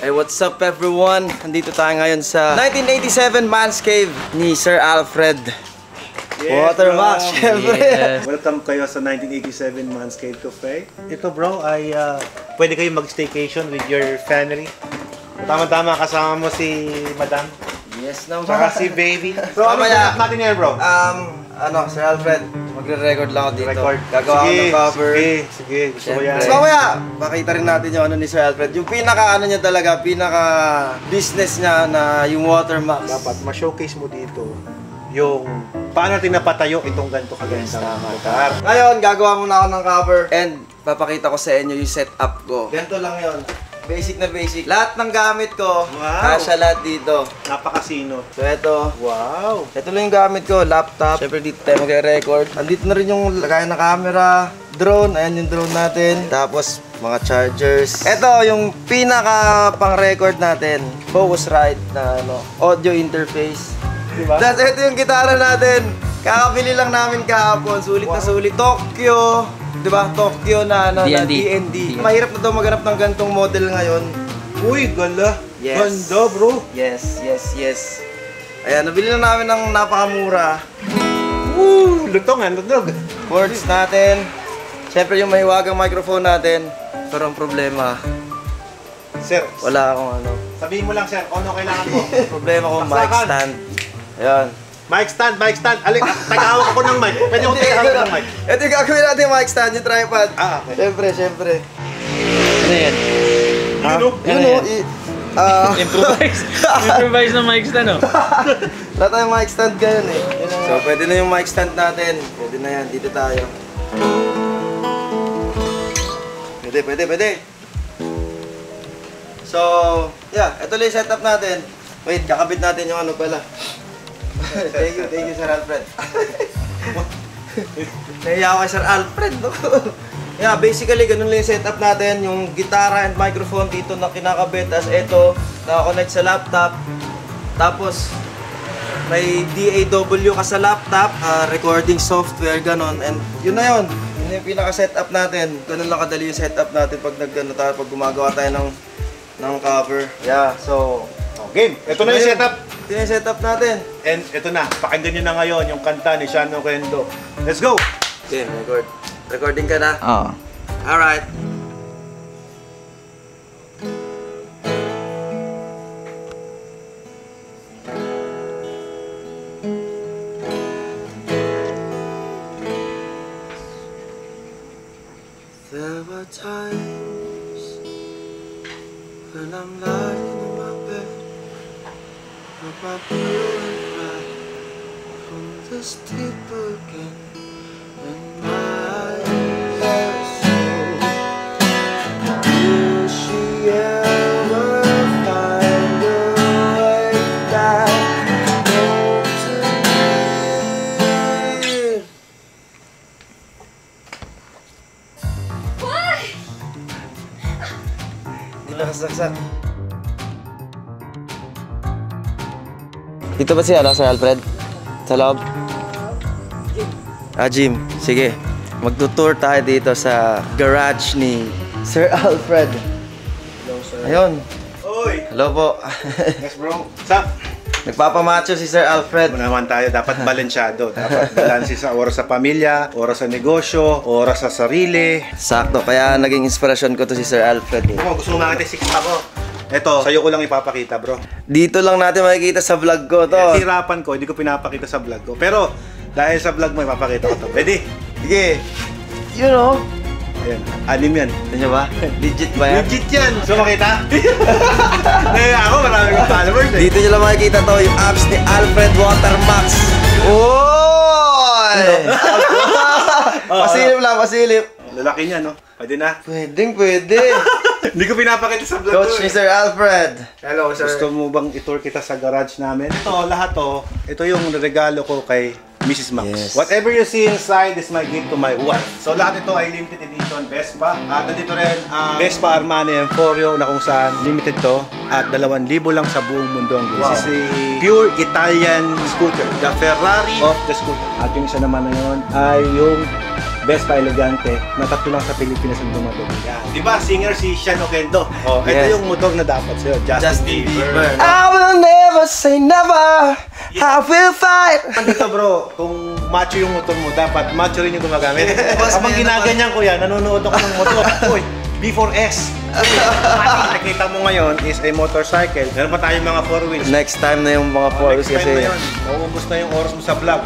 Hey, what's up everyone? Nandito tayo ngayon sa 1987 Man's Cave ni Sir Alfred. Yes, Watermax, syempre. Yes. Welcome kayo sa 1987 Man's Cave Cafe. Ito bro ay pwede kayo mag-staycation with your family. Tama-tama kasama mo si Madam. Yes naman. Saka si Baby. Bro, ano setup natin ngayon bro? Sir Alfred, magre-record lang ako dito. Record. Gagawa ako ng cover. Sige. Gusto ko yan. So mamaya, makita rin natin yung ano ni Sir Alfred. Yung pinaka-ano niya talaga, pinaka-business niya na yung Watermax. Dapat ma-showcase mo dito yung paano natin napatayo itong ganito kaganda motor. Ngayon, gagawa muna ako ng cover and papakita ko sa inyo yung setup ko. Ganito lang yon. Basic na basic. Lahat ng gamit ko, kasya lahat dito. Napakasino. So ito. Wow. Ito lang yung gamit ko, laptop. Siyempre dito tayo magre-record. Andito na rin yung lagayan ng camera, drone. Ayan yung drone natin. Tapos mga chargers. Ito yung pinaka pang-record natin. Focusrite na audio interface. Diba? Tapos ito yung gitara natin. Kakabili lang namin kahapon. Sulit na sulit. Tokyo. Diba? Tokyo na DND. Mahirap na daw maghanap ng gantong model ngayon. Uy, gala. Yes. Ganda, bro. Yes. Ayan, nabili na namin ng napakamura. Woo! Lutong. Cords natin. Siyempre yung mahiwagang microphone natin. Pero ang problema, Sir, wala akong ano. sabihin mo lang, sir, ano kailangan mo? Problema ko mic stand. Ayan. Mic stand. Alin, tagahawak ako ng mic. Pwede akong tagahawak ng mic. Ito yung gagawin natin yung mic stand, yung tripod. Okay. Siyempre. Ano yan? Improvise ng mic stand, oh. Wala tayong mic stand ngayon eh. So, pwede na yung mic stand natin. Pwede na yan. Dito tayo. Pwede. So, yeah. Ito lang yung setup natin. Wait, kakabit natin yung ano pala. Thank you, Sir Alfred. Nahiya ako kay Sir Alfred, no? Yeah, basically, ganun lang yung setup natin. Yung gitara and microphone dito na kinakabit. As ito, nakakonect sa laptop. Tapos, may DAW ka sa laptop. Recording software, ganun. And yun na yun. Yun yung pinaka-setup natin. Ganun lang kadali yung setup natin pag pag gumagawa tayo ng cover. Yeah, so... Game. Ito na yung setup. Ito yung setup natin. And ito na. Pakinggan nyo na ngayon yung kanta ni Shano Kendo. Let's go! Okay, record. Recording ka na? Oo. Alright. There were times when I'm lying in my bed, with my pillow and cry from this deep again, and my eyes are so. Will she ever find a way back home to me? Hindi nakasaksak. Dito ba si Sir Alfred? Sa loob? Jim. Sige. Magtutour tayo dito sa garage ni Sir Alfred. Hello, sir. Ayun. Oy! Hello po. Yes, bro. Sup? Nagpapamacho si Sir Alfred. Naman tayo, dapat balansyado. Dapat balansi sa oras sa pamilya, oras sa negosyo, oras sa sarili. Sakto. Kaya naging inspirasyon ko to si Sir Alfred. Kung gusto mo makita six ako. Ito, sa'yo ko lang ipapakita, bro. Dito lang natin makikita sa vlog ko to. Yes, hirapan ko, hindi ko pinapakita sa vlog ko. Pero, dahil sa vlog mo, ipapakita ko to. Ready? Sige. You know. Ayan, anim yan. Ano ba? Legit ba yan? Legit yan! Gusto makita? Ngayon ako, marami kong followers eh. Dito nyo lang makikita to, yung apps ni Alfred Watermax. Oy! Pasilip lang, pasilip. Lalaki niya, no? Pwede na. Pwede. Hindi ko pinapakita sa vlog Coach ko ni Sir Alfred. Hello, sir. Gusto mo bang i-tour kita sa garage namin? Ito, lahat to. Ito yung regalo ko kay Mrs. Max. Yes. Whatever you see inside is my gift to my wife. So lahat ito ay limited edition Vespa. At nandito rin ang Vespa Armani Emporio na kung saan limited to. At 2,000 lang sa buong mundo ang wow. This is a pure Italian scooter. The Ferrari of the scooter. At yung isa naman na yun ay yung Vespa Elegante na tatlo lang sa Pilipinas ang dumating. Yan. Di ba, singer si Sean Oquendo? Oh, ito Yes. yung motor na dapat sa'yo, Justin Bieber. I will never say never. I will fight. Dito bro, kung macho yung motor mo, dapat macho rin yung gumagamit. Boss, Kapag may ginaganyan ko yan, nanonood ako ng motor. Uy, B4S. Nakita mo ngayon is a motorcycle. Meron pa tayong mga 4 wheels. Next time na yung mga Next followers time kasi. na yun, mauubos na yung oras mo sa vlog.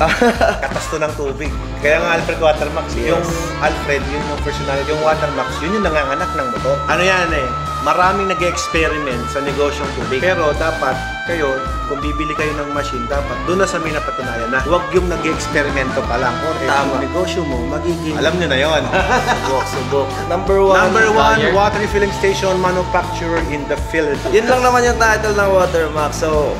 Katas to ng tubig. Kaya nga Alfred Watermax, yung Alfred, yun yung personality, yung Watermax, yun yung nanganganak ng motor. Ano yan eh, maraming nag-experiment sa negosyong tubig. Pero dapat kayo, kung bibili kayo ng machine, dapat doon na sa may napatunayan na huwag yung nag-experimento pa lang. Or Tama. yung negosyo mo, magiging, alam nyo na yun. Subok. Number one. Number 1, Buyer. water refilling station manufacturer in the Philippines. Yun lang naman yung title ng Watermax. So,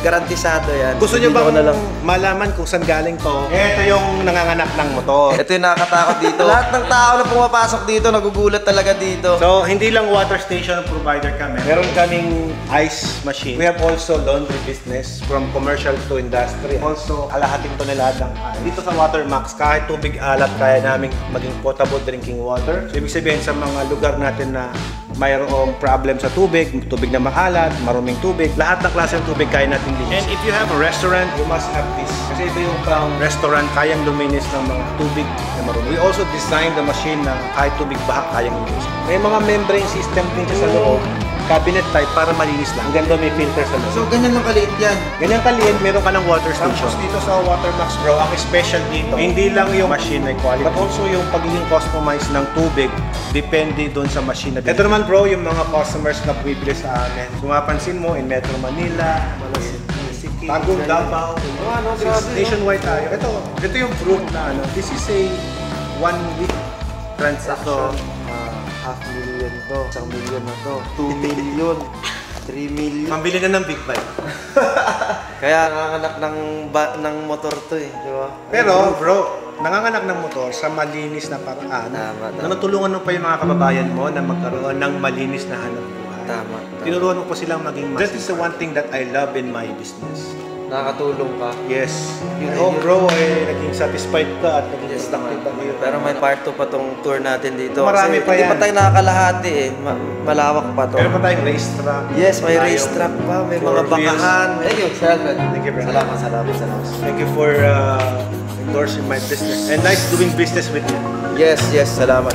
garantisado yan. Gusto nyo Dito ba ko na lang. malaman kung saan galing to? Ito yung nanganganak ng motor. Ito yung nakakatakot dito. Lahat ng tao na pumapasok dito, nagugulat talaga dito. So, hindi lang water station provider kami. Meron kaming ice machine. We have also laundry business from commercial to industry. Also, kalahating tonelada ng ice. Dito sa Watermax, kahit tubig alat, kaya namin maging potable drinking water. So, ibig sabihin sa mga lugar natin na mayroong problem sa tubig, tubig na maalat, maruming tubig, lahat ng klase ng tubig kaya natin linis. And if you have a restaurant, you must have this. Kasi ito yung pang restaurant, kayang luminis ng mga tubig na marumi. We also designed the machine na kahit tubig baha, kayang linis. May mga membrane system din siya sa loob, cabinet type para malinis lang. Hanggang doon may filter sa loob. So, ganyan lang kaliit yan. Ganyan kaliit, meron ka ng water station. Tapos dito sa Watermax bro, ang special dito, hindi lang yung machine na quality, but also yung pagiging customized ng tubig, depende doon sa machine na. Ito naman bro, yung mga customers na bumibili sa amin. Kung mapansin mo, in Metro Manila, Tagum, Davao, nationwide tayo. Ito yung proof na ano, this is a 1 week transaction. $500,000 to, 1 million na to, 2 million, 3 million. Pambili na ng big bike. Kaya nanganganak ng motor to eh, di ba? Pero bro, nanganganak ng motor sa malinis na paraan. Tama. Na natulungan mo pa yung mga kababayan mo na magkaroon ng malinis na hanap buhay. Tama. Tinuruan mo po silang maging mas. That is the one thing that I love in my business. Nakakatulong ka. Yes. You know bro, naging satisfied ka at naging productive ka ngayon. Pero may part 2 pa tong tour natin dito. Marami Kasi pa hindi yan. pa tayo nakakalahati eh. Malawak pa to. Meron pa tayong racetrack. Yes, may Tayong racetrack pa, may four mga wheels. bakahan. Thank you, Sir Alfred. Thank you very much. Salamat. Thank you for endorsing my business. And nice doing business with you. Yes, salamat.